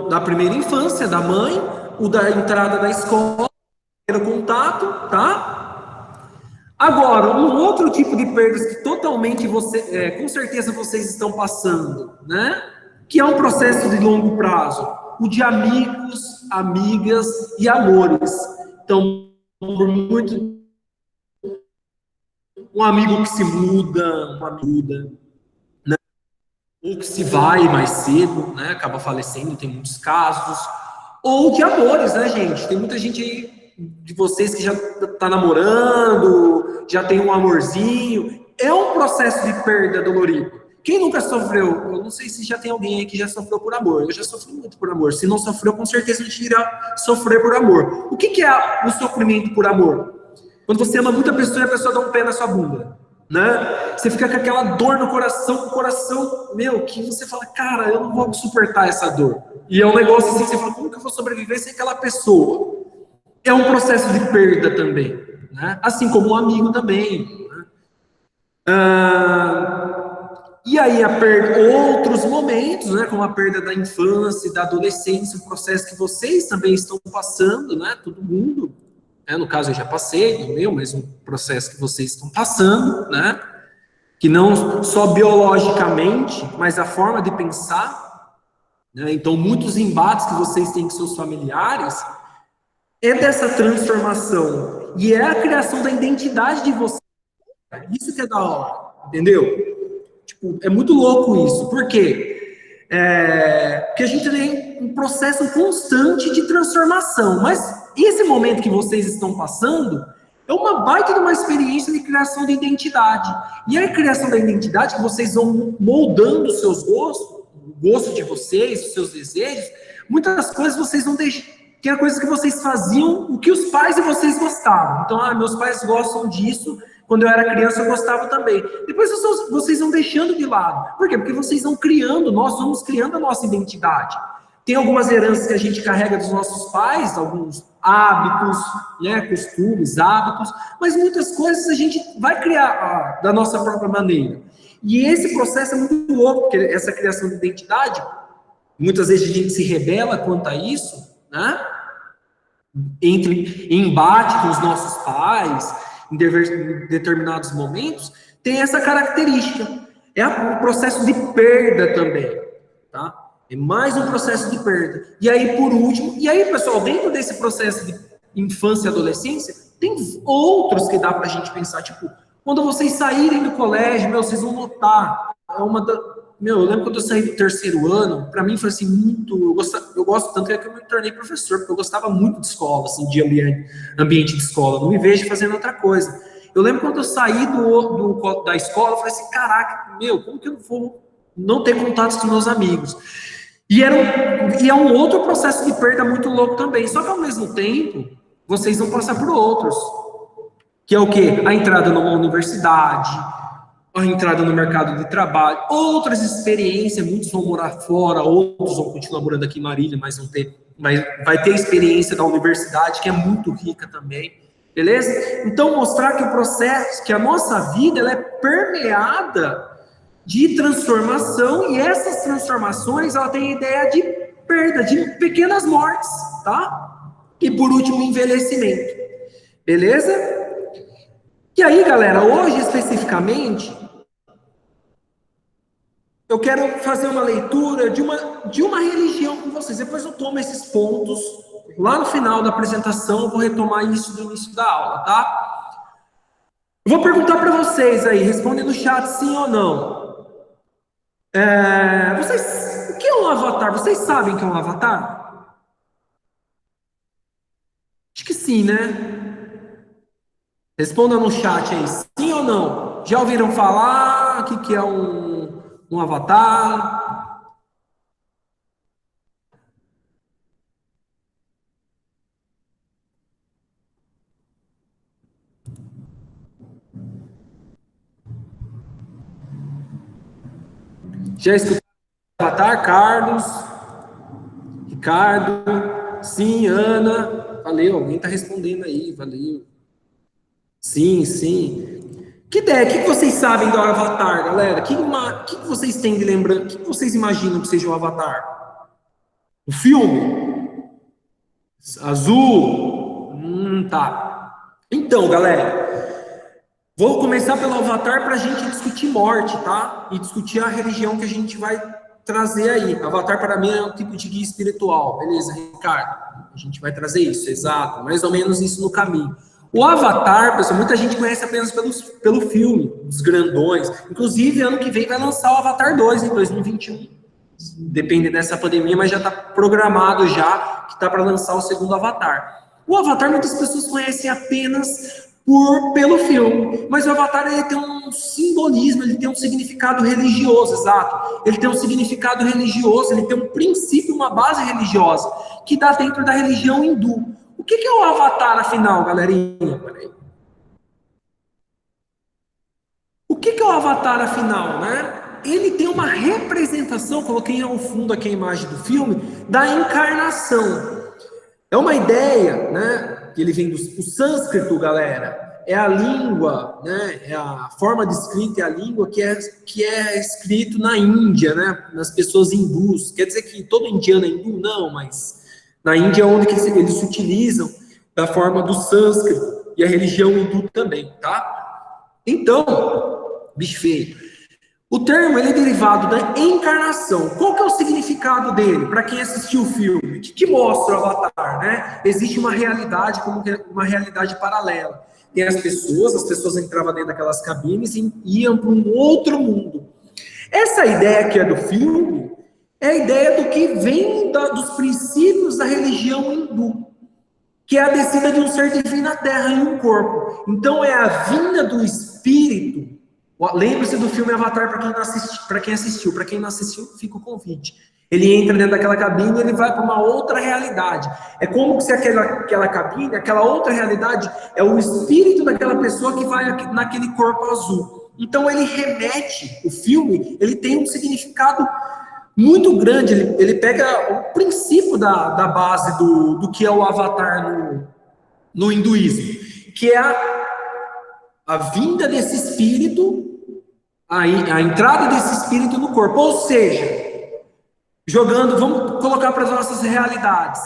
da primeira infância, da mãe, o da entrada da escola, primeiro contato, tá? Agora, um outro tipo de perdas que totalmente com certeza vocês estão passando, né? Que é um processo de longo prazo, o de amigos, amigas e amores. Então, por muito um amigo que se muda, uma muda, né? Ou que se vai mais cedo, né? Acaba falecendo, tem muitos casos. Ou de amores, né, gente? Tem muita gente aí de vocês que já tá namorando, já tem um amorzinho. É um processo de perda dolorido. Quem nunca sofreu? Eu não sei se já tem alguém aí que já sofreu por amor. Eu já sofri muito por amor. Se não sofreu, com certeza a gente irá sofrer por amor. O que é o sofrimento por amor? Quando você ama muita pessoa e a pessoa dá um pé na sua bunda, né? Você fica com aquela dor no coração, meu, que você fala, cara, eu não vou suportar essa dor. E é um negócio assim, você fala, como que eu vou sobreviver sem aquela pessoa? É um processo de perda também, né? Assim como um amigo também. Né? E aí a perda, outros momentos, né? Como a perda da infância e da adolescência, um processo que vocês também estão passando, né? Todo mundo. No caso, eu já passei, no meu, mas um processo que vocês estão passando, né? Que não só biologicamente, mas a forma de pensar, né? Então, muitos embates que vocês têm com seus familiares é dessa transformação e é a criação da identidade de vocês. Isso que é da hora, entendeu? Tipo, é muito louco isso. Por quê? Porque a gente tem um processo constante de transformação, mas esse momento que vocês estão passando é uma baita de uma experiência de criação de identidade. E a criação da identidade que vocês vão moldando os seus gostos, o gosto de vocês, os seus desejos, muitas coisas vocês não deixam. Que é coisas que vocês faziam, o que os pais de vocês gostavam. Então, meus pais gostam disso, quando eu era criança eu gostava também. Depois vocês vão deixando de lado. Por quê? Porque vocês vão criando, nós vamos criando a nossa identidade. Tem algumas heranças que a gente carrega dos nossos pais, alguns hábitos, né, costumes, hábitos, mas muitas coisas a gente vai criar da nossa própria maneira. E esse processo é muito louco, porque essa criação de identidade, muitas vezes a gente se rebela quanto a isso, né? Entre em embate com os nossos pais, em determinados momentos, tem essa característica. É um processo de perda também, tá? É mais um processo de perda. E aí, por último, pessoal, dentro desse processo de infância e adolescência, tem outros que dá pra gente pensar, tipo, quando vocês saírem do colégio, vocês vão notar, eu lembro quando eu saí do terceiro ano, para mim foi assim, eu gosto tanto que eu me tornei professor, porque eu gostava muito de escola, assim, de ambiente de escola, não me vejo fazendo outra coisa. Eu lembro quando eu saí da escola, eu falei assim, caraca, como que eu vou não ter contatos com meus amigos? E é um outro processo de perda muito louco também, só que ao mesmo tempo, vocês vão passar por outros, que é o quê? A entrada numa universidade, a entrada no mercado de trabalho, outras experiências, muitos vão morar fora, outros vão continuar morando aqui em Marília, mas vai ter a experiência da universidade, que é muito rica também, beleza? Então, mostrar que o processo, que a nossa vida, ela é permeada de transformação, e essas transformações, ela tem a ideia de perda, de pequenas mortes, tá? E, por último, envelhecimento, beleza? E aí, galera, hoje especificamente, eu quero fazer uma leitura de uma religião com vocês. Depois eu tomo esses pontos. Lá no final da apresentação, eu vou retomar isso do início da aula, tá? Eu vou perguntar para vocês aí, respondem no chat sim ou não. O que é um avatar? Vocês sabem o que é um avatar? Acho que sim, né? Responda no chat aí, sim ou não? Já ouviram falar o que é um avatar? Já escutaram avatar, Carlos? Ricardo? Sim, Ana? Valeu, alguém está respondendo aí, valeu. Sim, sim. Que ideia, o que vocês sabem do Avatar, galera? O que vocês têm de lembrança? O que vocês imaginam que seja o Avatar? O filme, azul, tá. Então, galera, vou começar pelo Avatar para a gente discutir morte, tá? E discutir a religião que a gente vai trazer aí. Avatar para mim é um tipo de guia espiritual, beleza, Ricardo? A gente vai trazer isso, exato, mais ou menos isso no caminho. O Avatar, pessoal, muita gente conhece apenas pelo filme, os grandões. Inclusive, ano que vem vai lançar o Avatar 2, em 2021. Depende dessa pandemia, mas já está programado já, que está para lançar o segundo Avatar. O Avatar muitas pessoas conhecem apenas pelo filme, mas o Avatar ele tem um simbolismo, ele tem um significado religioso, exato. Ele tem um significado religioso, ele tem um princípio, uma base religiosa, que está dentro da religião hindu. O que é o Avatar, afinal, galerinha? O que é o Avatar, afinal, né? Ele tem uma representação, coloquei ao fundo aqui a imagem do filme, da encarnação. É uma ideia, né? Que ele vem do sânscrito, galera. É a língua, né? É a forma de escrita, é a língua que é escrito na Índia, né? Nas pessoas hindus. Quer dizer que todo indiano é hindu? Não, mas na Índia é onde que eles se utilizam da forma do sânscrito e a religião hindu também, tá? Então, bicho feio. O termo ele é derivado da encarnação. Qual que é o significado dele? Para quem assistiu o filme, o que mostra o Avatar, né? Existe uma realidade como uma realidade paralela. Tem as pessoas entravam dentro daquelas cabines e iam para um outro mundo. Essa ideia que é do filme é a ideia do que vem dos princípios da religião hindu, que é a descida de um ser divino à Terra em um corpo. Então é a vinda do espírito. Lembre-se do filme Avatar para quem assistiu. Para quem não assistiu, fica o convite. Ele entra dentro daquela cabine e ele vai para uma outra realidade. É como se aquela cabine, aquela outra realidade, é o espírito daquela pessoa que vai naquele corpo azul. Então ele remete, o filme, ele tem um significado muito grande. Ele pega o princípio da base do que é o Avatar no hinduísmo, que é a vinda desse espírito, a entrada desse espírito no corpo. Ou seja, jogando, vamos colocar para as nossas realidades.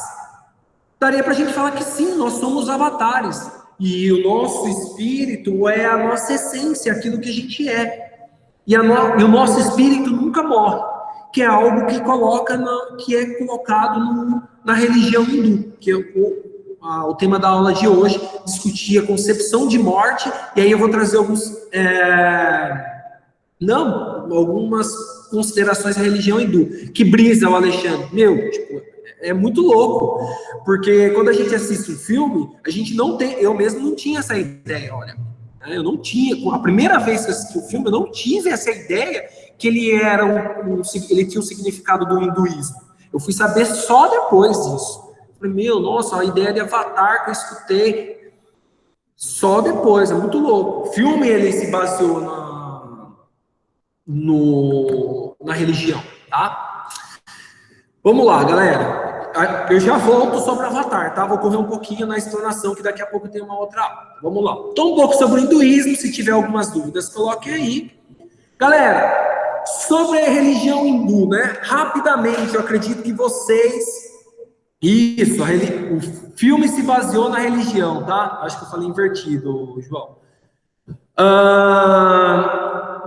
Daria para a gente falar que sim, nós somos avatares. E o nosso espírito é a nossa essência, aquilo que a gente é. E o nosso espírito nunca morre, que é algo que é colocado na religião hindu, que é o tema da aula de hoje, discutir a concepção de morte, e aí eu vou trazer algumas considerações da religião hindu, que brisa o Alexandre. É muito louco, porque quando a gente assiste um filme, a gente não tem, eu mesmo não tinha essa ideia, olha, eu não tinha, a primeira vez que eu assisti o filme, eu não tive essa ideia que ele ele tinha o significado do hinduísmo. Eu fui saber só depois disso. Falei, nossa, a ideia de Avatar que eu escutei só depois, é muito louco. O filme, ele se baseou na religião, tá? Vamos lá, galera. Eu já volto sobre Avatar, tá? Vou correr um pouquinho na explanação, que daqui a pouco tem uma outra aula. Vamos lá. Então, um pouco sobre o hinduísmo, se tiver algumas dúvidas, coloquem aí. Galera, sobre a religião hindu, né? Rapidamente, eu acredito que vocês... Isso, o filme se baseou na religião, tá? Acho que eu falei invertido, João.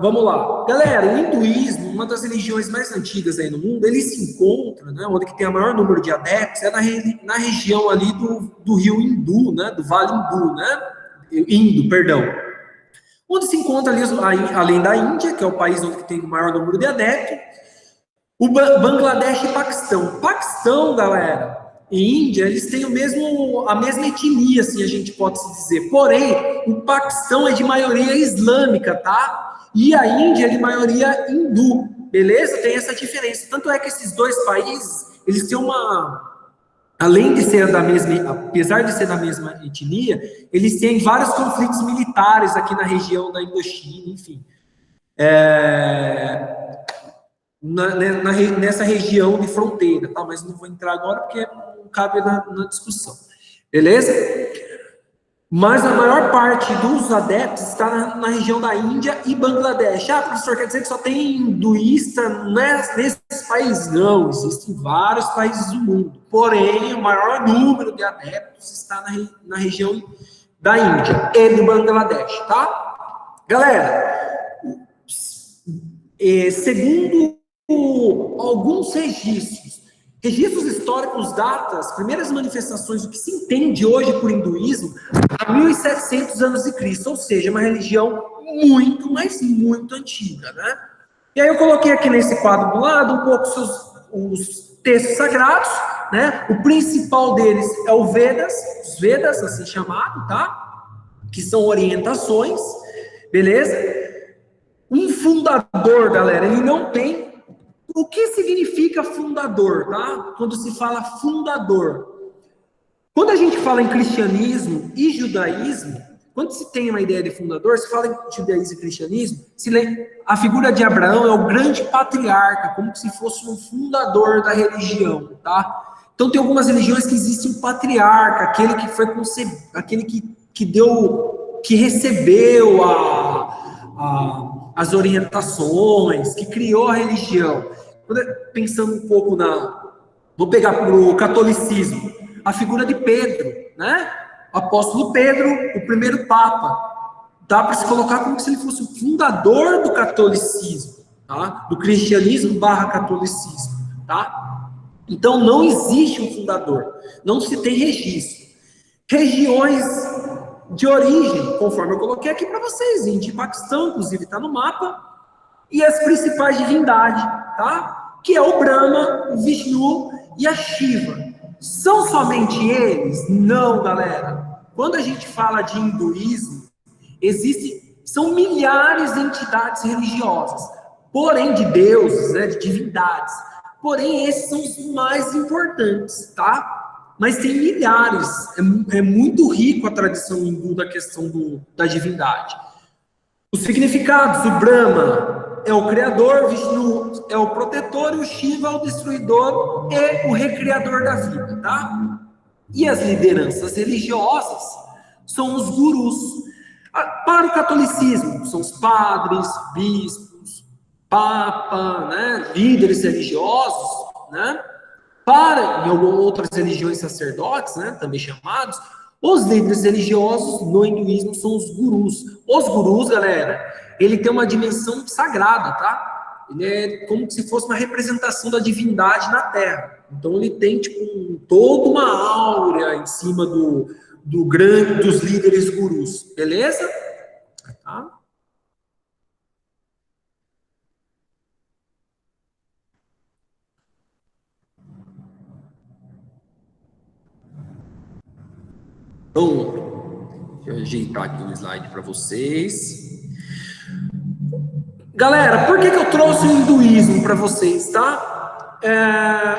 Vamos lá. Galera, o hinduísmo, uma das religiões mais antigas aí no mundo, ele se encontra, né, onde que tem o maior número de adeptos, é na região ali do rio Hindu, né, do Vale Hindu, né, Indo, perdão. Onde se encontra ali, além da Índia, que é o país onde tem o maior número de adeptos, o Bangladesh e Paquistão. Paquistão, galera, e Índia, eles têm a mesma etnia, assim a gente pode se dizer. Porém, o Paquistão é de maioria islâmica, tá? E a Índia é de maioria hindu, beleza? Tem essa diferença. Tanto é que esses dois países, eles têm além de ser apesar de ser da mesma etnia, eles têm vários conflitos militares aqui na região da Indochina, enfim. Nessa região de fronteira, tá? Mas não vou entrar agora porque não cabe na discussão, beleza? Mas a maior parte dos adeptos está na região da Índia e Bangladesh. Ah, professor, quer dizer que só tem hinduísta nesses países? Não, existem vários países do mundo. Porém, o maior número de adeptos está na região da Índia e do Bangladesh, tá? Galera, segundo alguns registros históricos datam as primeiras manifestações do que se entende hoje por hinduísmo há 1.700 anos de Cristo, ou seja, uma religião muito, mas muito antiga, né? E aí eu coloquei aqui nesse quadro do lado um pouco os textos sagrados, né? O principal deles é o Vedas, os Vedas, assim chamado, tá? Que são orientações, beleza? Um fundador, galera, ele não tem. O que significa fundador, tá? Quando se fala fundador. Quando a gente fala em cristianismo e judaísmo, quando se tem uma ideia de fundador, se fala em judaísmo e cristianismo, a figura de Abraão é o grande patriarca, como se fosse um fundador da religião, tá? Então tem algumas religiões que existe um patriarca, aquele que foi concebido, aquele que deu, que recebeu as orientações, que criou a religião. Pensando um pouco vou pegar para o catolicismo, a figura de Pedro, né? O apóstolo Pedro, o primeiro papa. Dá para se colocar como se ele fosse o fundador do catolicismo, tá? Do cristianismo / catolicismo, tá? Então não existe um fundador, não se tem registro. Regiões de origem, conforme eu coloquei aqui para vocês, Índia e Paquistão, inclusive está no mapa, e as principais divindades, tá? Que é o Brahma, o Vishnu e a Shiva. São somente eles? Não, galera. Quando a gente fala de hinduísmo, são milhares de entidades religiosas, porém de deuses, né, de divindades. Porém, esses são os mais importantes, tá? Mas tem milhares. É muito rico a tradição hindu da questão da divindade. Os significados: o Brahma é o criador, o Vishnu é o protetor, e o Shiva é o destruidor e o recriador da vida, tá? E as lideranças religiosas são os gurus. Para o catolicismo, são os padres, bispos, papa, né? Líderes religiosos, né? Para em outras religiões, sacerdotes, né? Também chamados. Os líderes religiosos no hinduísmo são os gurus. Os gurus, galera, ele tem uma dimensão sagrada, tá? Ele é como se fosse uma representação da divindade na Terra. Então ele tem tipo toda uma áurea em cima dos líderes gurus, beleza? Tá? Então, deixa eu ajeitar aqui o slide para vocês. Galera, por que eu trouxe o hinduísmo para vocês, tá?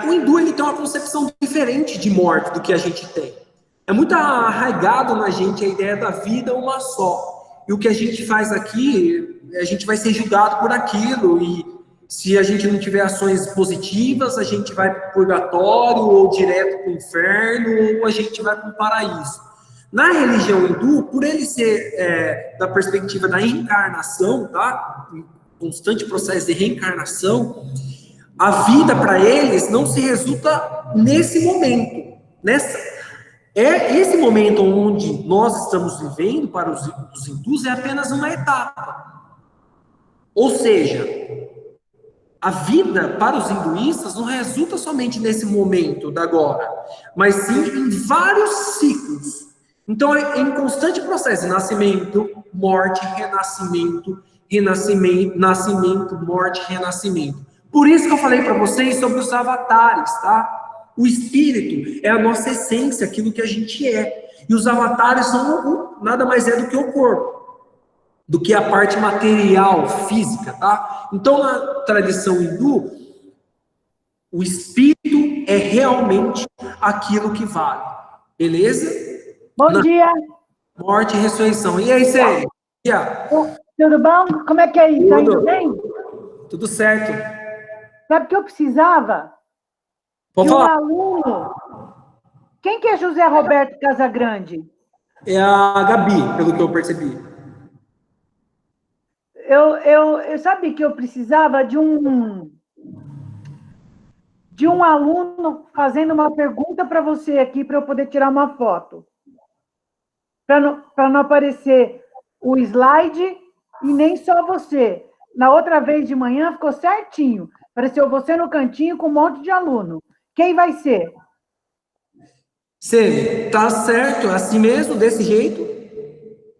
O hindu, ele tem uma concepção diferente de morte do que a gente tem. É muito arraigado na gente a ideia da vida uma só. E o que a gente faz aqui, a gente vai ser julgado por aquilo. E se a gente não tiver ações positivas, a gente vai para o purgatório, ou direto para o inferno, ou a gente vai para o paraíso. Na religião hindu, por ele ser da perspectiva da reencarnação, tá? Constante processo de reencarnação, a vida para eles não se resulta nesse momento. Esse momento onde nós estamos vivendo para os hindus é apenas uma etapa. Ou seja, a vida para os hinduístas não resulta somente nesse momento da agora, mas sim em vários ciclos. Então é em constante processo de nascimento, morte, renascimento, nascimento, morte, renascimento. Por isso que eu falei para vocês sobre os avatares, tá? O espírito é a nossa essência, aquilo que a gente é. E os avatares são nada mais é do que o corpo, do que a parte material, física, tá? Então, na tradição hindu, o espírito é realmente aquilo que vale. Beleza? Bom dia. Morte e ressurreição. E aí, Célia? Tudo bom? Como é que é isso? Tá indo bem? Tudo certo. Sabe o que eu precisava? Pode de um falar. aluno. Quem que é José Roberto Casagrande? É a Gabi, pelo que eu percebi. Eu sabia que eu precisava de um aluno fazendo uma pergunta para você aqui, para eu poder tirar uma foto. Para não aparecer o slide e nem só você. Na outra vez de manhã ficou certinho. Apareceu você no cantinho com um monte de aluno. Quem vai ser? Semi, tá certo, é assim mesmo, desse jeito?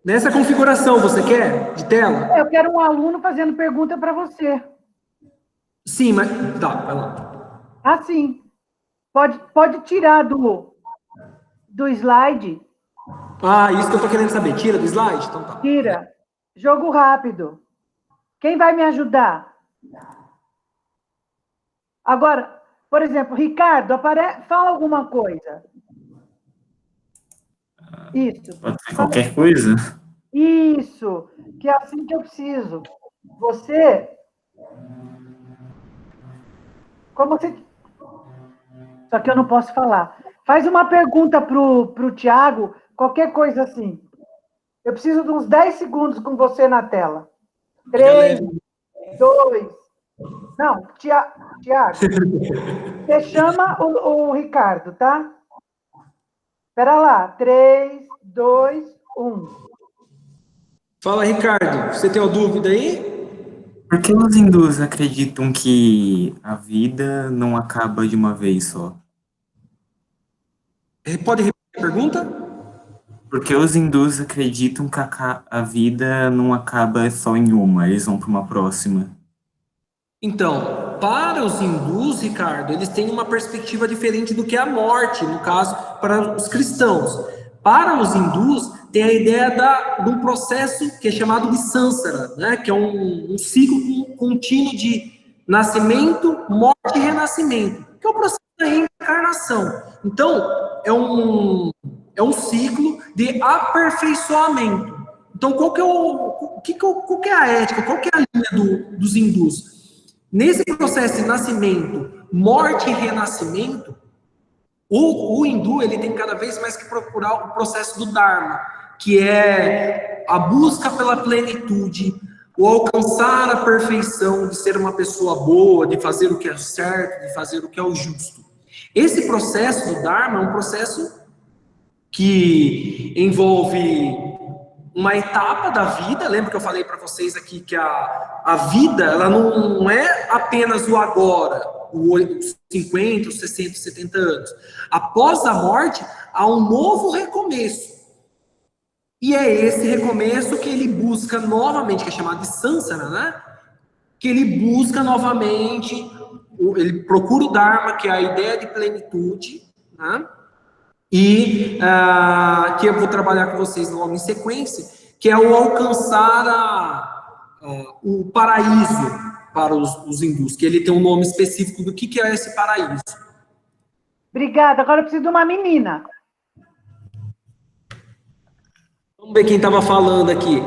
Nessa configuração você quer, de tela? Eu quero um aluno fazendo pergunta para você. Sim, mas... Tá, vai lá. Assim. Pode tirar do slide. Ah, isso que eu tô querendo saber. Tira do slide? Então tá. Tira. Jogo rápido. Quem vai me ajudar? Agora, por exemplo, Ricardo, fala alguma coisa. Isso. Pode ser qualquer coisa? Isso, que é assim que eu preciso. Você, como você... Só que eu não posso falar. Faz uma pergunta pro Tiago, qualquer coisa assim. Eu preciso de uns 10 segundos com você na tela. 3, 2... Não, Tiago, você chama o Ricardo, tá? Espera lá. 3, 2, 1. Fala, Ricardo. Você tem uma dúvida aí? Por que os hindus acreditam que a vida não acaba de uma vez só? Pode repetir a pergunta? Por que os hindus acreditam que a vida não acaba só em uma, eles vão para uma próxima? Então, para os hindus, Ricardo, eles têm uma perspectiva diferente do que a morte, no caso, para os cristãos. Para os hindus, tem a ideia de um processo que é chamado de samsara, né? Que é um ciclo contínuo de nascimento, morte e renascimento, que é o processo da reencarnação. Então, é um ciclo de aperfeiçoamento. Então, qual que é a ética, qual que é a linha dos hindus? Nesse processo de nascimento, morte e renascimento, o hindu ele tem cada vez mais que procurar o processo do Dharma, que é a busca pela plenitude, o alcançar a perfeição de ser uma pessoa boa, de fazer o que é certo, de fazer o que é o justo. Esse processo do Dharma é um processo que envolve uma etapa da vida. Lembra que eu falei para vocês aqui que a vida ela não é apenas o agora, os 50, os 60, os 70 anos. Após a morte, há um novo recomeço. E é esse recomeço que ele busca novamente, que é chamado de samsara, né? Que ele busca novamente, ele procura o Dharma, que é a ideia de plenitude, né? E que eu vou trabalhar com vocês logo em sequência, que é o alcançar o paraíso para os hindus, que ele tem um nome específico do que é esse paraíso. Obrigada. Agora eu preciso de uma menina. Vamos ver quem estava falando aqui.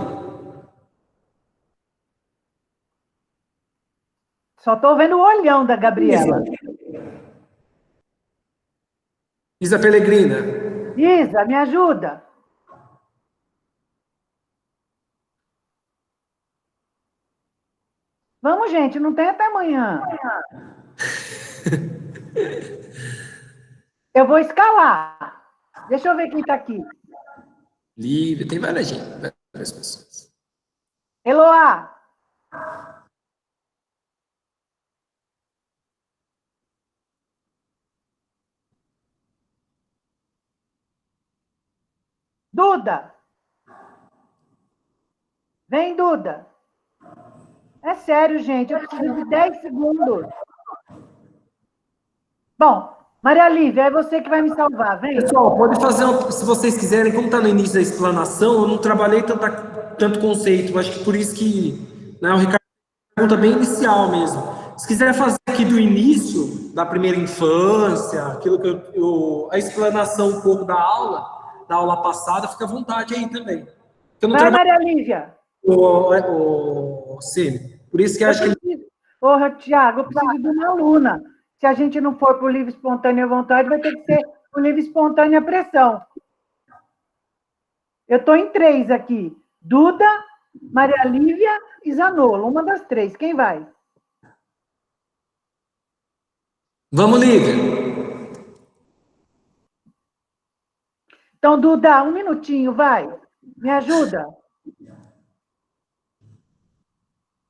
Só estou vendo o olhão da Gabriela. Isa Pellegrina. Isa, me ajuda. Vamos, gente, não tem até amanhã. Eu vou escalar. Deixa eu ver quem está aqui. Lívia, tem várias gente, várias pessoas. Eloá. Duda. Vem, Duda. É sério, gente, eu preciso de 10 segundos. Bom, Maria Lívia, é você que vai me salvar, vem. Pessoal, pode fazer, se vocês quiserem, como está no início da explanação, eu não trabalhei tanto conceito, acho que por isso que, né, o Ricardo pergunta bem inicial mesmo. Se quiser fazer aqui do início, da primeira infância, aquilo que a explanação um pouco da aula passada, fica à vontade aí também. Eu não Vai, trabalho Maria Lívia. Cine. Por isso que acho que Ô, Tiago, eu preciso de uma aluna. Se a gente não for para o livre espontânea vontade, vai ter que ser o livre espontânea pressão. Eu estou em 3 aqui. Duda, Maria Lívia e Zanolo. Uma das 3. Quem vai? Vamos, Lívia. Então, Duda, 1 minutinho, vai. Me ajuda.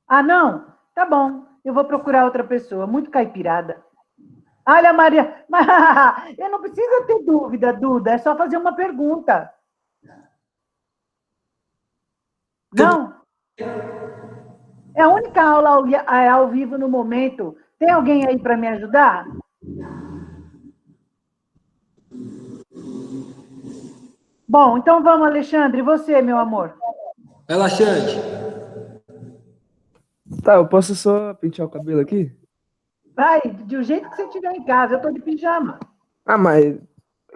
Ah, não? Tá bom. Eu vou procurar outra pessoa. Muito caipirada. Olha, Maria. Eu não preciso ter dúvida, Duda. É só fazer uma pergunta. Não? É a única aula ao vivo no momento. Tem alguém aí para me ajudar? Bom, então vamos, Alexandre. E você, meu amor? Relaxante. Tá, eu posso só pentear o cabelo aqui? Vai, do jeito que você estiver em casa. Eu estou de pijama. Ah, mas.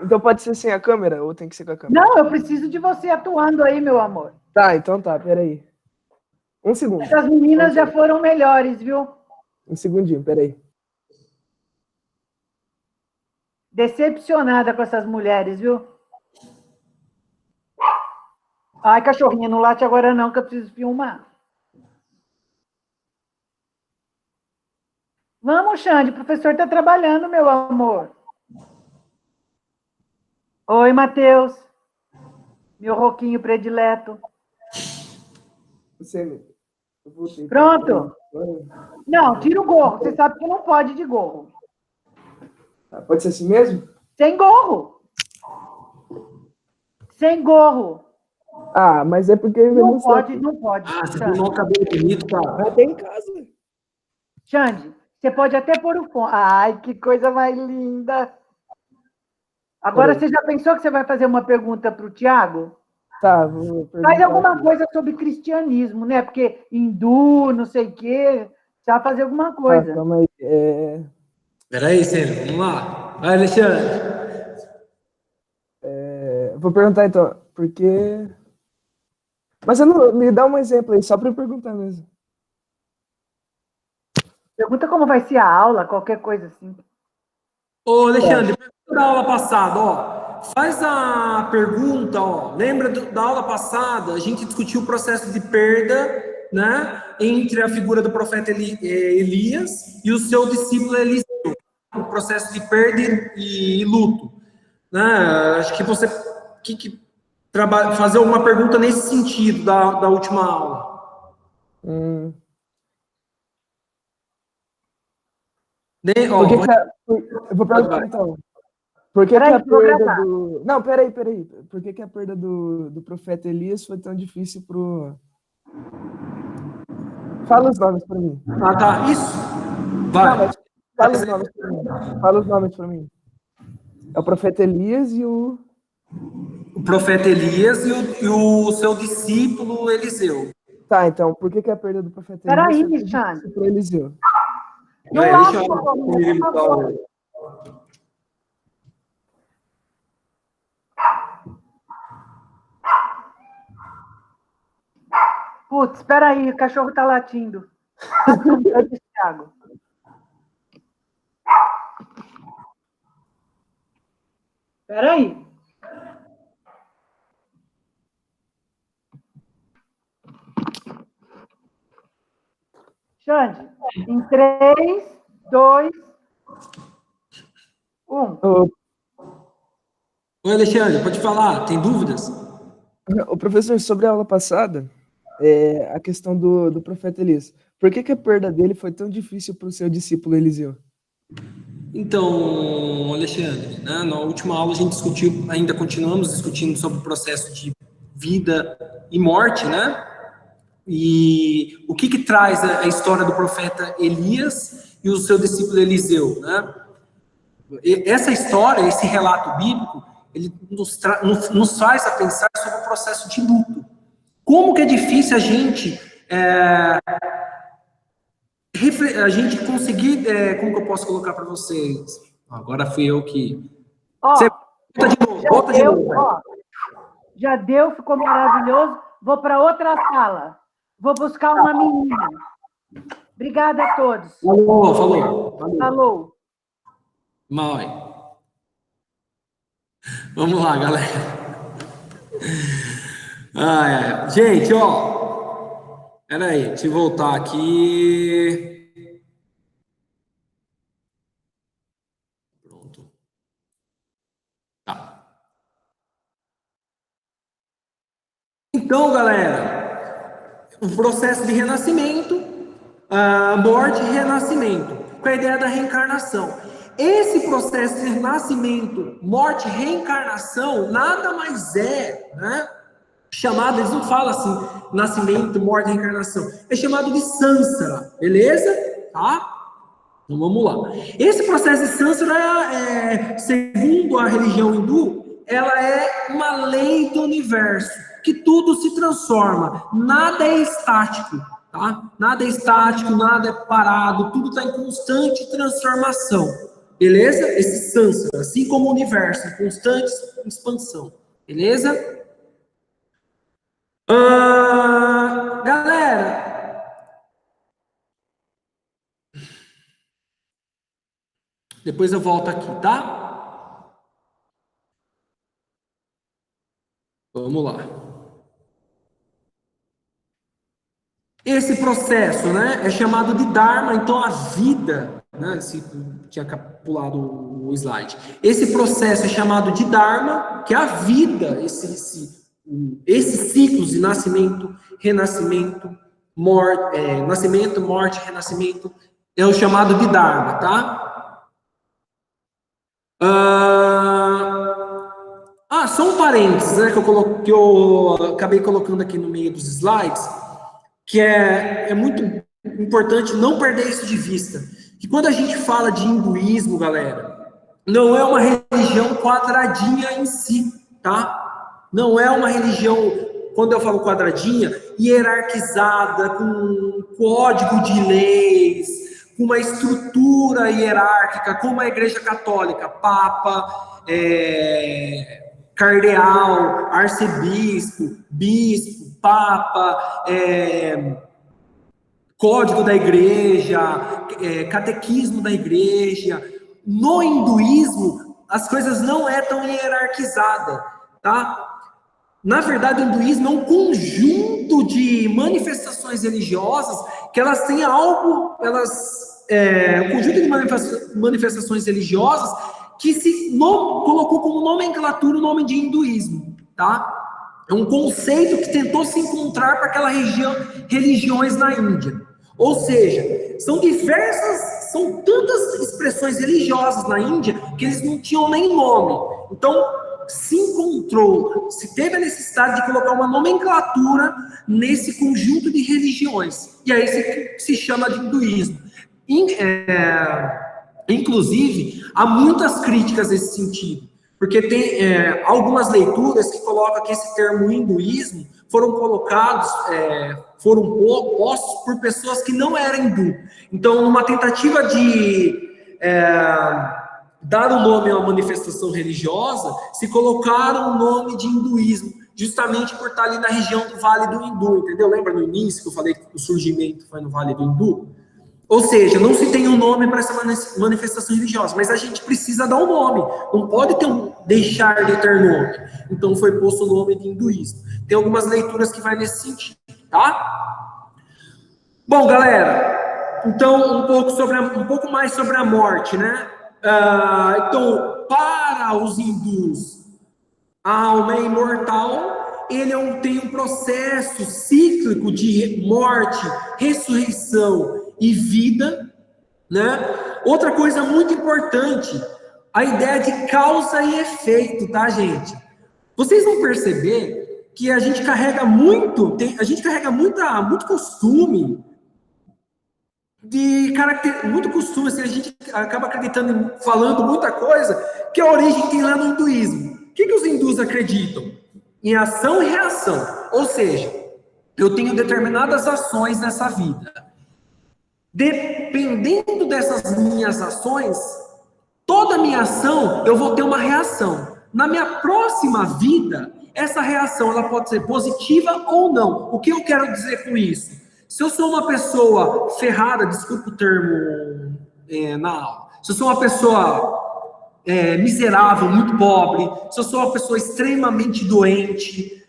Então pode ser sem a câmera ou tem que ser com a câmera? Não, eu preciso de você atuando aí, meu amor. Tá, então tá, peraí. 1 segundo. Essas meninas já foram melhores, viu? 1 segundinho, peraí. Decepcionada com essas mulheres, viu? Ai, cachorrinha, não late agora não, que eu preciso filmar. Vamos, Xande, o professor está trabalhando, meu amor. Oi, Matheus. Meu roquinho predileto. Você. Eu vou tentar. Pronto. Não, tira o gorro. Você sabe que não pode de gorro. Tá, pode ser assim mesmo? Sem gorro. Sem gorro. Ah, mas é porque eu Não sei. pode, não pode. Ah, você Xande. pegou um cabelo bonito, cara. Até em casa. Xande, você pode até pôr o fone. Ai, que coisa mais linda. Agora, você já pensou que você vai fazer uma pergunta para o Tiago? Tá, vou perguntar. Faz alguma coisa sobre cristianismo, né? Porque hindu, não sei o quê. Você vai fazer alguma coisa. Tá, calma aí. Peraí, Sênio, vamos lá. Vai, Alexandre. Vou perguntar então, porque. Mas eu não, me dá um exemplo aí, só pra eu perguntar mesmo. Pergunta como vai ser a aula, qualquer coisa assim. Ô, Alexandre, pergunta da aula passada, ó. Faz a pergunta, ó. Lembra da aula passada? A gente discutiu o processo de perda, né? Entre a figura do profeta Elias e o seu discípulo Eliseu. O processo de perda e luto. Né? Acho que você fazer uma pergunta nesse sentido da última aula. Eu vou perguntar então. Por que, que a perda do. Não, peraí. Por que, que a perda do profeta Elias foi tão difícil pro. Fala os nomes pra mim. Ah, tá. Isso. Vai. Não, fala os nomes pra mim. Fala os nomes pra mim. É o profeta Elias e o. O profeta Elias e o seu discípulo Eliseu. Tá, então, por que, que a perda do profeta Elias foi tão difícil pro Eliseu? Não Deixa eu... Putz, espera aí, o cachorro tá latindo. Thiago. Espera aí. Xande, em 3, 2, 1. Oi, Alexandre, pode falar? Tem dúvidas? O professor, sobre a aula passada, a questão do profeta Elias. Por que, que a perda dele foi tão difícil para o seu discípulo Eliseu? Então, Alexandre, né, na última aula a gente discutiu, ainda continuamos discutindo sobre o processo de vida e morte, né? E o que traz a história do profeta Elias e o seu discípulo Eliseu, né? Essa história, esse relato bíblico, ele nos faz a pensar sobre o processo de luto. Como que é difícil a gente conseguir, como que eu posso colocar para vocês? Agora fui eu que... Você volta de novo. Ó, já deu, ficou maravilhoso. Vou para outra sala. Vou buscar uma menina. Obrigada a todos. Falou. Mãe. Vamos lá, galera. Gente, ó. Pera aí, deixa eu voltar aqui. Pronto. Tá. Então, galera, o processo de renascimento, morte e renascimento, com a ideia da reencarnação. Esse processo de renascimento, morte e reencarnação, nada mais é, né? Chamado, eles não falam assim, nascimento, morte e reencarnação. É chamado de Sansara, beleza? Tá? Então vamos lá. Esse processo de Sansara, segundo a religião hindu, ela é uma lei do universo, que tudo se transforma, nada é estático, tá? Nada é estático, nada é parado, tudo está em constante transformação, beleza? Esse Sansara, assim como o universo, em constante expansão, beleza? Galera, depois eu volto aqui, tá? Vamos lá. Esse processo, né, é chamado de Dharma, então a vida, né, se tinha pulado o slide. Esse processo é chamado de Dharma, que é a vida, esses ciclos de nascimento, renascimento, morte, nascimento, morte, renascimento, é o chamado de Dharma, tá? Só um parênteses, né, que eu acabei colocando aqui no meio dos slides, que é muito importante não perder isso de vista. Que quando a gente fala de hinduísmo, galera, não é uma religião quadradinha em si, tá? Não é uma religião, quando eu falo quadradinha, hierarquizada, com um código de leis, com uma estrutura hierárquica, como a Igreja Católica, Papa, cardeal, arcebispo, bispo, Papa, código da igreja, catequismo da igreja. No hinduísmo, as coisas não é tão hierarquizada, tá? Na verdade, o hinduísmo é um conjunto de manifestações religiosas que elas têm algo, um conjunto de manifestações religiosas que se colocou como nomenclatura o nome de hinduísmo, tá? É um conceito que tentou se encontrar para aquela religiões na Índia. Ou seja, são tantas expressões religiosas na Índia que eles não tinham nem nome. Então, se teve a necessidade de colocar uma nomenclatura nesse conjunto de religiões. E aí se chama de hinduísmo. Inclusive, há muitas críticas nesse sentido, porque tem algumas leituras que colocam que esse termo hinduísmo foram postos por pessoas que não eram hindu. Então, numa tentativa de dar um nome a uma manifestação religiosa, se colocaram o nome de hinduísmo, justamente por estar ali na região do Vale do Hindu, entendeu? Lembra no início que eu falei que o surgimento foi no Vale do Hindu? Ou seja, não se tem um nome para essa manifestação religiosa, mas a gente precisa dar um nome. Não pode deixar de ter nome. Então foi posto o nome de hinduísmo. Tem algumas leituras que vai nesse sentido, tá? Bom, galera, então um pouco mais sobre a morte, né? Então, para os hindus, a alma é imortal, ele tem um processo cíclico de morte, ressurreição e vida, né? Outra coisa muito importante, a ideia de causa e efeito, tá, gente? Vocês vão perceber que a gente carrega muito costume muito costume, assim, a gente acaba acreditando, falando muita coisa que a origem tem lá no hinduísmo. O que os hindus acreditam? Em ação e reação. Ou seja, eu tenho determinadas ações nessa vida. Dependendo dessas minhas ações, toda minha ação, eu vou ter uma reação. Na minha próxima vida, essa reação ela pode ser positiva ou não. O que eu quero dizer com isso? Se eu sou uma pessoa ferrada, desculpa o termo na aula, se eu sou uma pessoa miserável, muito pobre, se eu sou uma pessoa extremamente doente,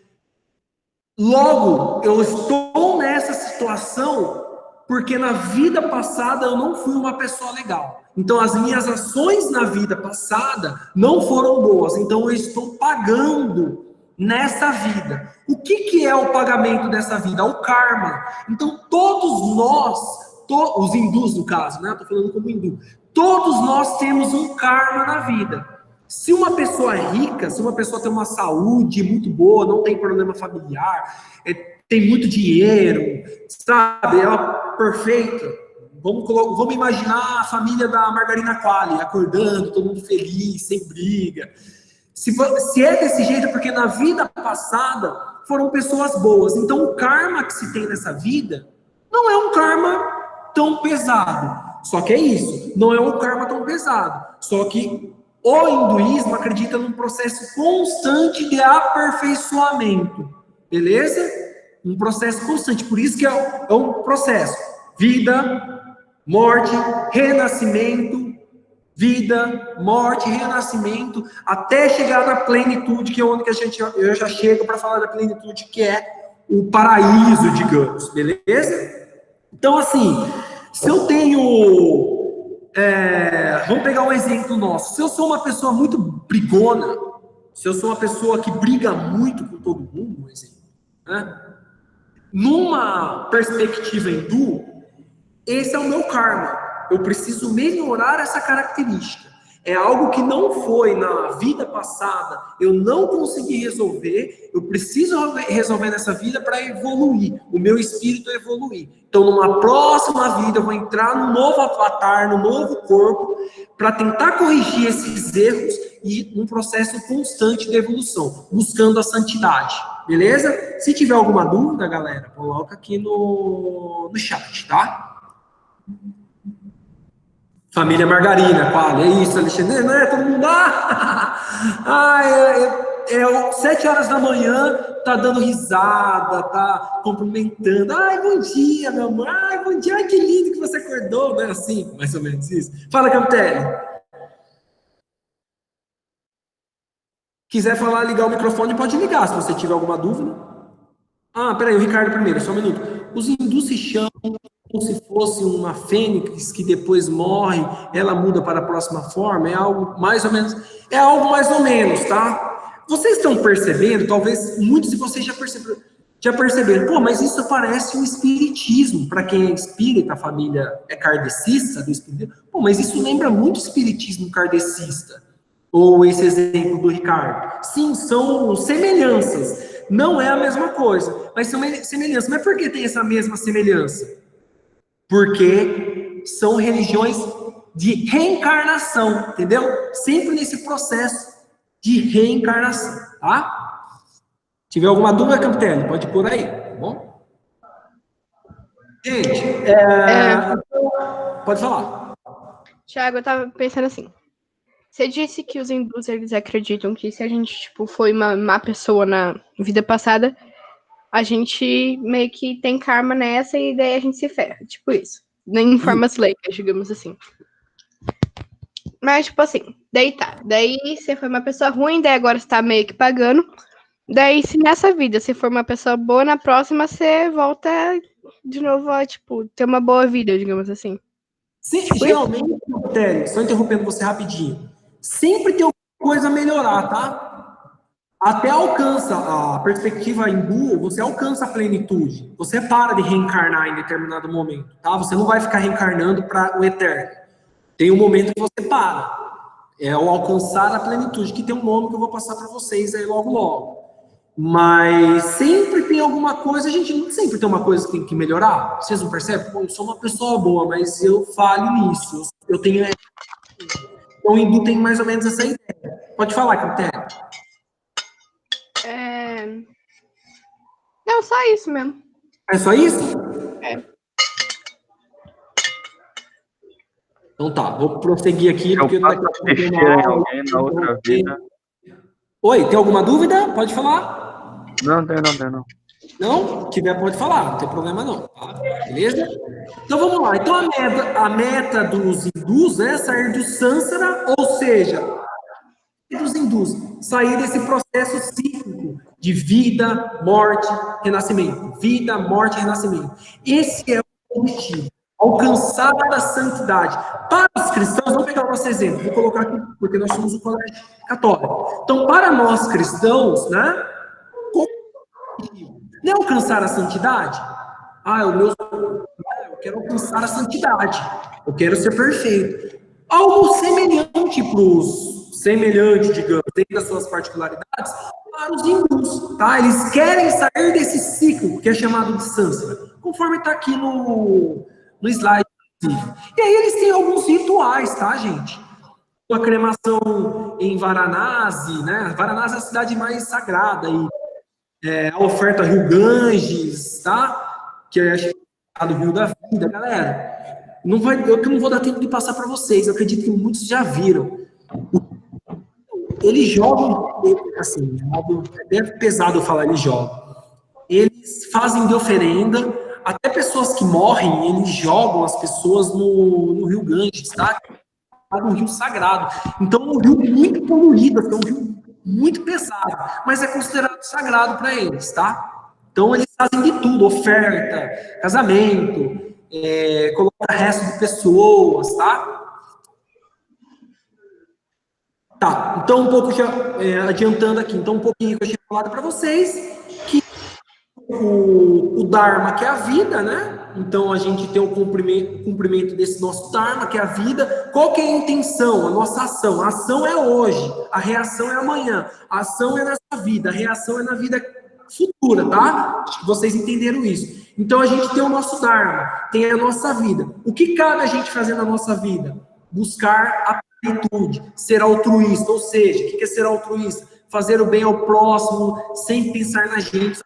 Logo, eu estou nessa situação porque na vida passada eu não fui uma pessoa legal. Então, as minhas ações na vida passada não foram boas. Então, eu estou pagando nessa vida. O que é o pagamento dessa vida? É o karma. Então, todos nós, os hindus no caso, né? Estou falando como hindu. Todos nós temos um karma na vida. Se uma pessoa é rica, se uma pessoa tem uma saúde muito boa, não tem problema familiar, tem muito dinheiro, sabe, ela é perfeita. Vamos imaginar a família da Margarina Qualley, acordando, todo mundo feliz, sem briga. Se é desse jeito, é porque na vida passada foram pessoas boas. Então o karma que se tem nessa vida não é um karma tão pesado. Só que é isso, não é um karma tão pesado. Só que o hinduísmo acredita num processo constante de aperfeiçoamento, beleza? Um processo constante, por isso que é um processo. Vida, morte, renascimento, vida, morte, renascimento, até chegar na plenitude, que é onde eu já chego para falar da plenitude, que é o paraíso, digamos, beleza? Então, assim, se eu tenho... vamos pegar um exemplo nosso. Se eu sou uma pessoa muito brigona, se eu sou uma pessoa que briga muito com todo mundo, um exemplo, né? Numa perspectiva hindu, esse é o meu karma. Eu preciso melhorar essa característica. É algo que não foi na vida passada, eu não consegui resolver, eu preciso resolver nessa vida para evoluir, o meu espírito evoluir. Então, numa próxima vida, eu vou entrar no novo avatar, no novo corpo, para tentar corrigir esses erros e um processo constante de evolução, buscando a santidade, beleza? Se tiver alguma dúvida, galera, coloca aqui no chat, tá? Família Margarina, Qualley, é isso, Alexandre, não é? Todo mundo, é 7 horas da manhã, tá dando risada, tá cumprimentando, ai, bom dia, meu amor, ai, bom dia, ai, que lindo que você acordou, não é assim, mais ou menos isso? Fala, Cantelli. Quiser falar, ligar o microfone, pode ligar, se você tiver alguma dúvida. Peraí, o Ricardo primeiro, só um minuto. Os hindus se chamam como se fosse uma fênix que depois morre, ela muda para a próxima forma, é algo mais ou menos, tá? Vocês estão percebendo, talvez muitos de vocês já perceberam, pô, mas isso parece um espiritismo, para quem é espírita, a família é kardecista do espiritismo, pô, mas isso lembra muito o espiritismo kardecista, ou esse exemplo do Ricardo. Sim, são semelhanças, não é a mesma coisa, mas são semelhanças. Mas por que tem essa mesma semelhança? Porque são religiões de reencarnação, entendeu? Sempre nesse processo de reencarnação, tá? Se tiver alguma dúvida, Capitão, pode pôr aí, tá bom? Gente, pode falar. Tiago, eu tava pensando assim. Você disse que os hindus, eles acreditam que se a gente, tipo, foi uma má pessoa na vida passada, a gente meio que tem karma nessa e daí a gente se ferra. Tipo isso. Em formas leigas, digamos assim. Mas, tipo assim, daí tá. Daí você foi uma pessoa ruim, daí agora você tá meio que pagando. Daí, se nessa vida você for uma pessoa boa, na próxima você volta de novo a, tipo, ter uma boa vida, digamos assim. Sim, geralmente, só interrompendo você rapidinho, sempre tem alguma coisa a melhorar, tá? Até alcança a perspectiva hindu, você alcança a plenitude. Você para de reencarnar em determinado momento, tá? Você não vai ficar reencarnando para o eterno. Tem um momento que você para. É o alcançar a plenitude, que tem um nome que eu vou passar para vocês aí logo, logo. Mas sempre tem alguma coisa, a gente não sempre tem uma coisa que tem que melhorar. Vocês não percebem? Pô, eu sou uma pessoa boa, mas eu falho nisso. Eu tenho... Então, o hindu tem mais ou menos essa ideia. Pode falar, Capitão. Não, só isso mesmo. É só isso? É. Então tá, vou prosseguir aqui. Eu porque passo a peixeira em alguém na outra vida. Oi, tem alguma dúvida? Pode falar. Não tem não. Não? Se tiver, pode falar, não tem problema não. Tá? Beleza? Então vamos lá. Então a meta dos hindus é sair do Sansara, ou seja, dos hindus? Sair desse processo cíclico de vida, morte, renascimento. Vida, morte, renascimento. Esse é o objetivo. Alcançar a santidade. Para os cristãos, vamos pegar o nosso exemplo, vou colocar aqui, porque nós somos um colégio católico. Então, para nós cristãos, né, não é alcançar a santidade? Eu quero alcançar a santidade, eu quero ser perfeito. Algo semelhante, digamos, dentro das suas particularidades, para os hindus, tá? Eles querem sair desse ciclo, que é chamado de Sansara, conforme está aqui no slide. E aí eles têm alguns rituais, tá, gente? A cremação em Varanasi, né? Varanasi é a cidade mais sagrada, e a oferta Rio Ganges, tá? Que é chamado Rio da Vida, galera. Eu não vou dar tempo de passar para vocês, eu acredito que muitos já viram. Eles jogam, assim, é pesado eu falar eles jogam. Eles fazem de oferenda, até pessoas que morrem, eles jogam as pessoas no Rio Ganges, tá? É um rio sagrado. Então, é um rio muito poluído, é um rio muito pesado, mas é considerado sagrado para eles, tá? Então, eles fazem de tudo, oferta, casamento, colocar resto de pessoas, tá? Tá, então um pouco já adiantando aqui, então um pouquinho que eu tinha falado para vocês, que o Dharma, que é a vida, né? Então a gente tem o cumprimento desse nosso Dharma, que é a vida. Qual que é a intenção, a nossa ação? A ação é hoje, a reação é amanhã, a ação é nessa vida, a reação é na vida futura, tá? Acho que vocês entenderam isso. Então a gente tem o nosso Dharma, tem a nossa vida. O que cabe a gente fazer na nossa vida? Buscar a plenitude, ser altruísta, ou seja, o que é ser altruísta? Fazer o bem ao próximo, sem pensar na gente,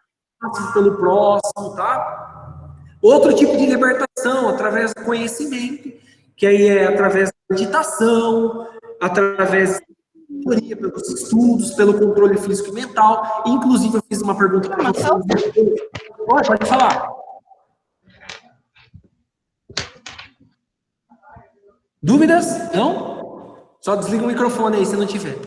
pelo próximo, tá? Outro tipo de libertação, através do conhecimento, que aí é através da meditação, através da teoria, pelos estudos, pelo controle físico e mental. Inclusive, eu fiz uma pergunta para vocês. Pode falar. Dúvidas? Não? Só desliga o microfone aí, se não tiver.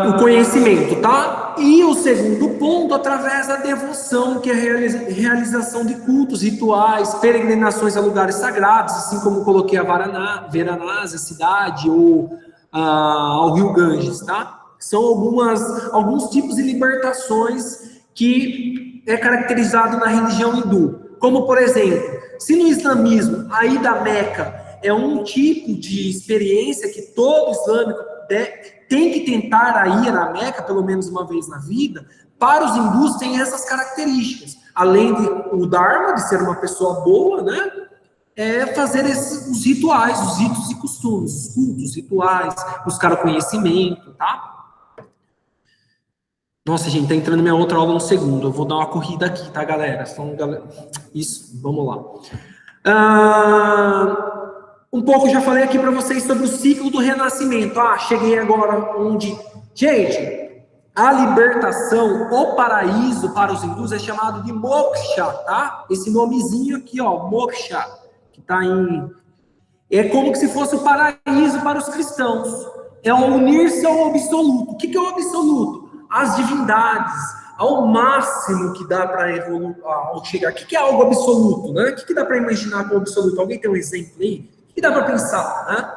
O conhecimento, tá? E o segundo ponto, através da devoção, que é a realização de cultos, rituais, peregrinações a lugares sagrados, assim como coloquei a Varanasi, a cidade, ou ao Rio Ganges, tá? São alguns tipos de libertações que é caracterizado na religião hindu. Como, por exemplo, se no islamismo, a ida à Meca é um tipo de experiência que todo islâmico tem que tentar ir à Meca pelo menos uma vez na vida, para os hindus tem essas características. Além do Dharma, de ser uma pessoa boa, né? Fazer os rituais, os ritos e costumes, os cultos, rituais, buscar o conhecimento, tá? Nossa, gente, tá entrando minha outra aula no segundo. Eu vou dar uma corrida aqui, tá, galera? Isso, vamos lá. Um pouco já falei aqui para vocês sobre o ciclo do renascimento. Cheguei agora onde... Gente, a libertação, o paraíso para os hindus é chamado de moksha, tá? Esse nomezinho aqui, ó, moksha, que tá em... É como se fosse o paraíso para os cristãos. É unir-se ao absoluto. O que é o absoluto? As divindades, ao máximo que dá para evoluir, ao chegar. O que é algo absoluto, né? O que dá para imaginar como absoluto? Alguém tem um exemplo aí? O que dá para pensar, né?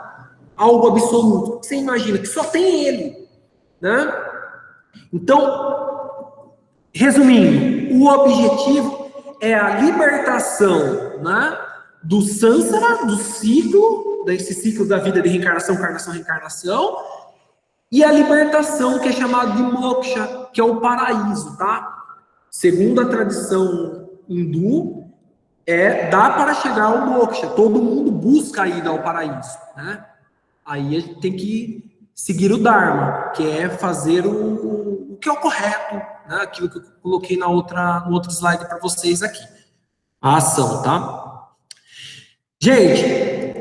Algo absoluto. Você imagina que só tem ele, né? Então, resumindo, o objetivo é a libertação, né, do Sansara, do ciclo, desse ciclo da vida de reencarnação, encarnação, reencarnação, e a libertação que é chamada de moksha, que é o paraíso, tá? Segundo a tradição hindu, dá para chegar ao moksha. Todo mundo busca a ida ao paraíso, né? Aí a gente tem que seguir o Dharma, que é fazer o que é o correto, né? Aquilo que eu coloquei no outro slide para vocês aqui. A ação, tá? Gente,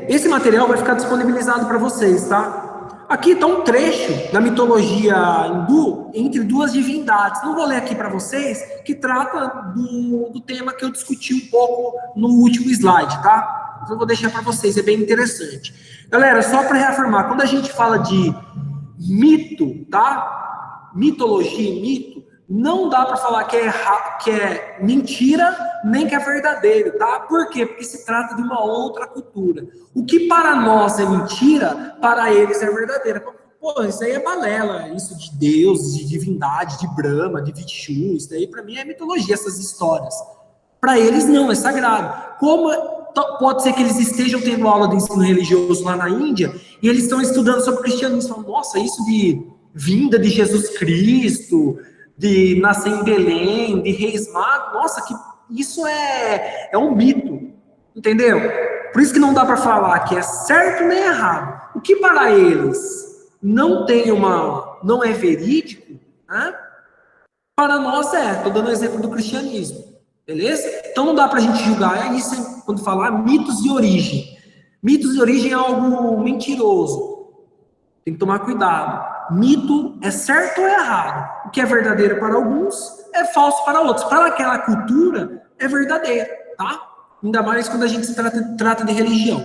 esse material vai ficar disponibilizado para vocês, tá? Aqui está um trecho da mitologia hindu entre duas divindades. Não vou ler aqui para vocês, que trata do tema que eu discuti um pouco no último slide, tá? Então eu vou deixar para vocês, é bem interessante. Galera, só para reafirmar, quando a gente fala de mito, tá? Mitologia e mito, não dá para falar que é mentira, nem que é verdadeiro, tá? Por quê? Porque se trata de uma outra cultura. O que para nós é mentira, para eles é verdadeira. Pô, isso aí é balela, isso de Deus, de divindade, de Brahma, de Vishnu, isso daí para mim é mitologia, essas histórias. Para eles não, é sagrado. Como pode ser que eles estejam tendo aula de ensino religioso lá na Índia e eles estão estudando sobre o cristianismo, falam, nossa, isso de vinda de Jesus Cristo, de nascer em Belém, de reis magos, nossa, que isso é um mito, entendeu? Por isso que não dá para falar que é certo nem errado. O que para eles não é verídico, né? Para nós estou dando o exemplo do cristianismo, beleza? Então não dá para a gente julgar, isso quando falar mitos de origem. Mitos de origem é algo mentiroso, tem que tomar cuidado. Mito é certo ou errado. O que é verdadeiro para alguns é falso para outros. Para aquela cultura é verdadeiro, tá? Ainda mais quando a gente se trata de religião.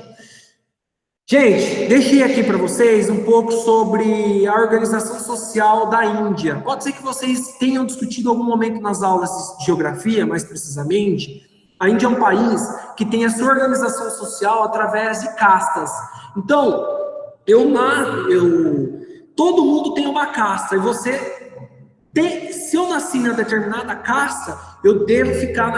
Gente, deixei aqui para vocês um pouco sobre a organização social da Índia. Pode ser que vocês tenham discutido em algum momento nas aulas de geografia, mais precisamente. A Índia é um país que tem a sua organização social através de castas. Então, todo mundo tem uma casta, e se eu nasci na determinada casta, eu devo ficar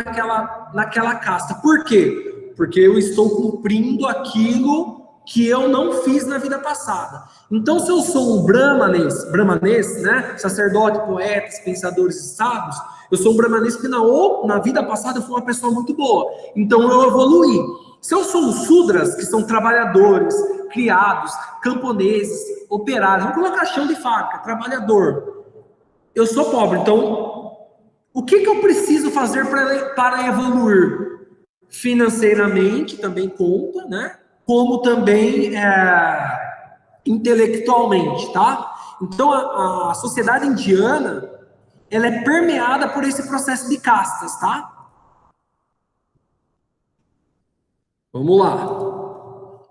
naquela casta. Por quê? Porque eu estou cumprindo aquilo que eu não fiz na vida passada. Então, se eu sou um brahmanês, né, sacerdote, poetas, pensadores e sábios, eu sou um brahmanês que na vida passada eu fui uma pessoa muito boa. Então, eu evoluí. Se eu sou os sudras, que são trabalhadores, criados, camponeses, operários, vamos colocar chão de fábrica, trabalhador. Eu sou pobre, então, o que eu preciso fazer para evoluir? Financeiramente, também conta, né? Como também intelectualmente, tá? Então, a sociedade indiana, ela é permeada por esse processo de castas, tá? Vamos lá.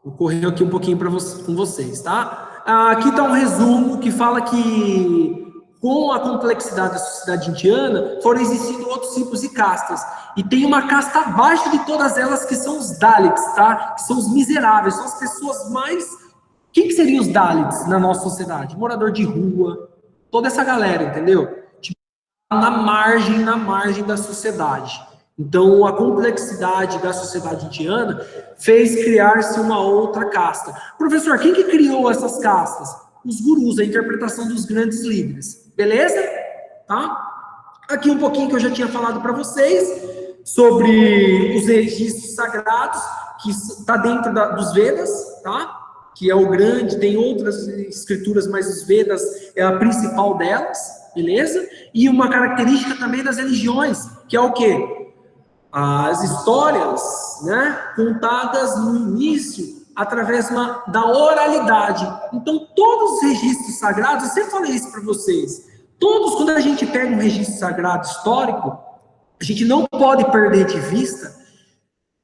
Vou correr aqui um pouquinho com vocês, tá? Aqui está um resumo que fala que, com a complexidade da sociedade indiana, foram existindo outros tipos de castas. E tem uma casta abaixo de todas elas, que são os Dalits, tá? Que são os miseráveis, são as pessoas mais... Quem que seriam os Dalits na nossa sociedade? Morador de rua, toda essa galera, entendeu? Tipo, na margem da sociedade. Então, a complexidade da sociedade indiana fez criar-se uma outra casta. Professor, quem que criou essas castas? Os gurus, a interpretação dos grandes líderes. Beleza? Tá? Aqui um pouquinho que eu já tinha falado para vocês sobre os registros sagrados, que está dentro dos Vedas, tá? Que é o grande, tem outras escrituras, mas os Vedas é a principal delas, beleza? E uma característica também das religiões, que é o quê? As histórias, né, contadas no início, através da oralidade. Então, todos os registros sagrados, eu sempre falei isso para vocês, todos, quando a gente pega um registro sagrado histórico, a gente não pode perder de vista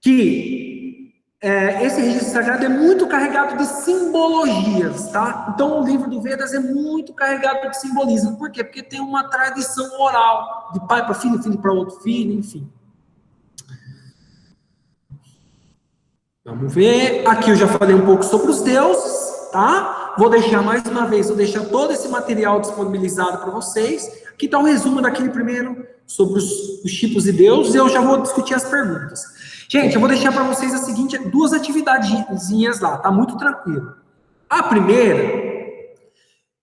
que esse registro sagrado é muito carregado de simbologias, tá? Então, o livro do Vedas é muito carregado de simbolismo. Por quê? Porque tem uma tradição oral, de pai para filho, filho para outro filho, enfim. Vamos ver. Aqui eu já falei um pouco sobre os deuses, tá? Vou deixar mais uma vez, todo esse material disponibilizado para vocês. Aqui está um resumo daquele primeiro sobre os tipos de deuses, e eu já vou discutir as perguntas. Gente, eu vou deixar para vocês a seguinte, 2 atividadezinhas lá, tá muito tranquilo. A primeira,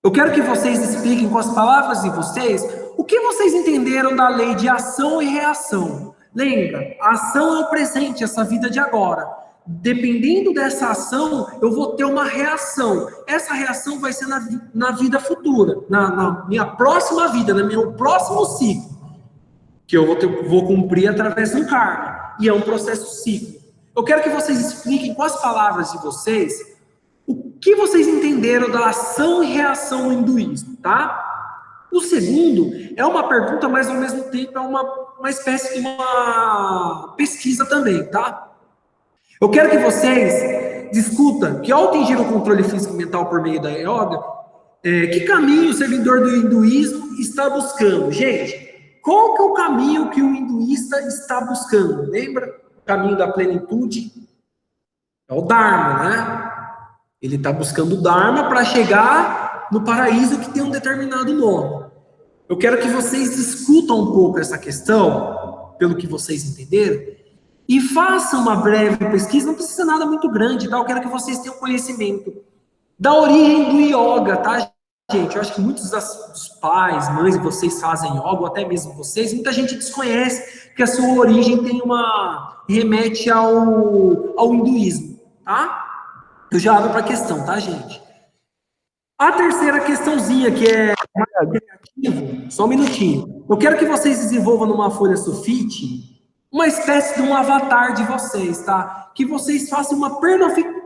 eu quero que vocês expliquem com as palavras de vocês o que vocês entenderam da lei de ação e reação. Lembra, a ação é o presente, essa vida de agora. Dependendo dessa ação, eu vou ter uma reação. Essa reação vai ser na vida futura, na minha próxima vida, no meu próximo ciclo, que eu vou cumprir através do karma. E é um processo cíclico. Eu quero que vocês expliquem com as palavras de vocês o que vocês entenderam da ação e reação no hinduísmo, tá? O segundo é uma pergunta, mas ao mesmo tempo é uma espécie de uma pesquisa também, tá? Eu quero que vocês discutam que ao atingir o controle físico e mental por meio da yoga, Que caminho o servidor do hinduísmo está buscando? Gente, qual que é o caminho que o hinduísta está buscando? Lembra? O caminho da plenitude é o Dharma, né? Ele está buscando o Dharma para chegar no paraíso que tem um determinado nome. Eu quero que vocês discutam um pouco essa questão, pelo que vocês entenderam, e façam uma breve pesquisa, não precisa nada muito grande, tá? Eu quero que vocês tenham conhecimento da origem do yoga, tá, gente? Eu acho que muitos dos pais, mães de vocês fazem yoga, ou até mesmo vocês, muita gente desconhece que a sua origem remete ao hinduísmo, tá? Eu já abro para a questão, tá, gente? A terceira questãozinha, que é criativo, só um minutinho. Eu quero que vocês desenvolvam numa folha sulfite uma espécie de um avatar de vocês, tá? Que vocês façam uma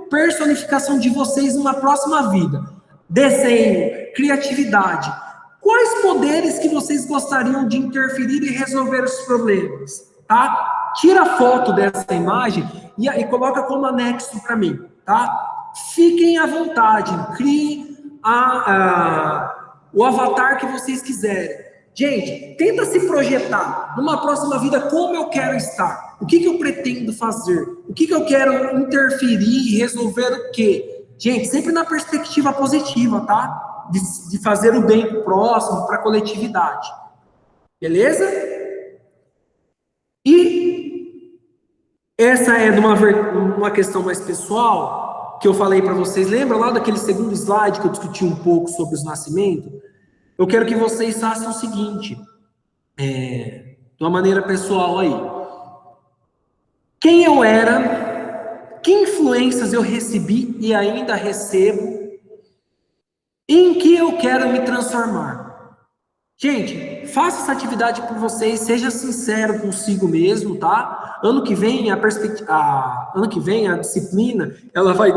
personificação de vocês numa próxima vida. Desenho, criatividade. Quais poderes que vocês gostariam de interferir e resolver os problemas, tá? Tira a foto dessa imagem e coloca como anexo para mim, tá? Fiquem à vontade, criem o avatar que vocês quiserem. Gente, tenta se projetar numa próxima vida como eu quero estar. O que eu pretendo fazer? O que eu quero interferir e resolver o quê? Gente, sempre na perspectiva positiva, tá? De fazer o bem pro próximo, para a coletividade. Beleza? E essa é de uma questão mais pessoal, que eu falei para vocês. Lembra lá daquele segundo slide que eu discuti um pouco sobre os nascimentos? Eu quero que vocês façam o seguinte, de uma maneira pessoal aí. Quem eu era, que influências eu recebi e ainda recebo, em que eu quero me transformar. Gente, faça essa atividade por vocês, seja sincero consigo mesmo, tá? Ano que vem a disciplina, ela vai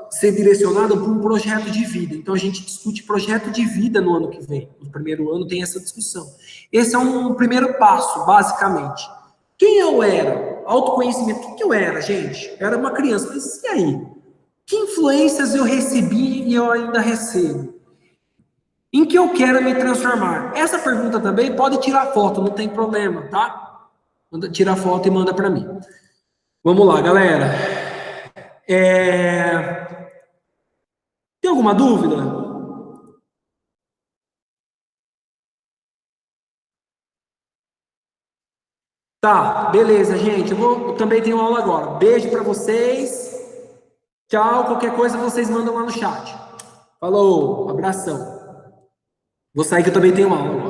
ser direcionada para um projeto de vida. Então, a gente discute projeto de vida no ano que vem. No primeiro ano tem essa discussão. Esse é um primeiro passo, basicamente. Quem eu era? Autoconhecimento. O que eu era, gente? Eu era uma criança. Mas e aí? Que influências eu recebi e eu ainda recebo? Em que eu quero me transformar? Essa pergunta também pode tirar foto, não tem problema, tá? Tira foto e manda para mim. Vamos lá, galera. Tem alguma dúvida? Tá, beleza, gente. Eu também tenho aula agora. Beijo para vocês. Tchau. Qualquer coisa vocês mandam lá no chat. Falou, abração. Vou sair que eu também tenho aula agora.